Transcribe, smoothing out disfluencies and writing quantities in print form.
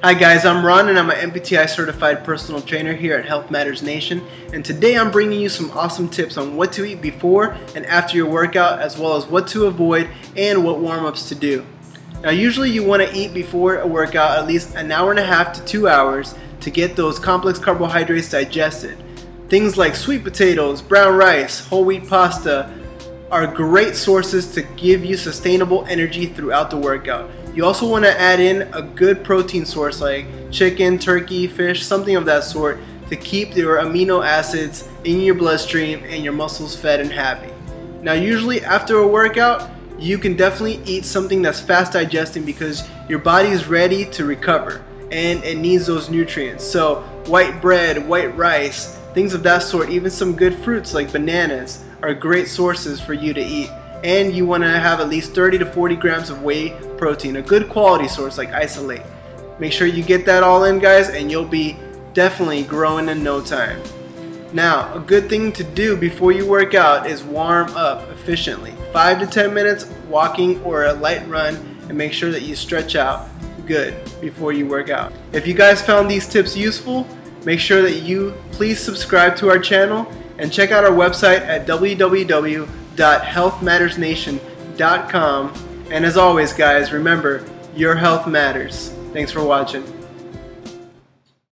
Hi guys, I'm Ron and I'm an MBTI certified personal trainer here at Health Matters Nation, and today I'm bringing you some awesome tips on what to eat before and after your workout, as well as what to avoid and what warm-ups to do. Now usually you want to eat before a workout at least an hour and a half to 2 hours to get those complex carbohydrates digested. Things like sweet potatoes, brown rice, whole wheat pasta are great sources to give you sustainable energy throughout the workout. You also want to add in a good protein source like chicken, turkey, fish, something of that sort to keep your amino acids in your bloodstream and your muscles fed and happy. Now usually after a workout, you can definitely eat something that's fast digesting because your body is ready to recover and it needs those nutrients. So white bread, white rice, things of that sort, even some good fruits like bananas are great sources for you to eat. And you want to have at least 30 to 40 grams of whey protein, a good quality source like Isolate. Make sure you get that all in, guys, and you'll be definitely growing in no time. Now, a good thing to do before you work out is warm up efficiently. 5 to 10 minutes walking or a light run, and make sure that you stretch out good before you work out. If you guys found these tips useful, make sure that you please subscribe to our channel and check out our website at www.healthmattersnation.com. And as always, guys, remember, your health matters. Thanks for watching.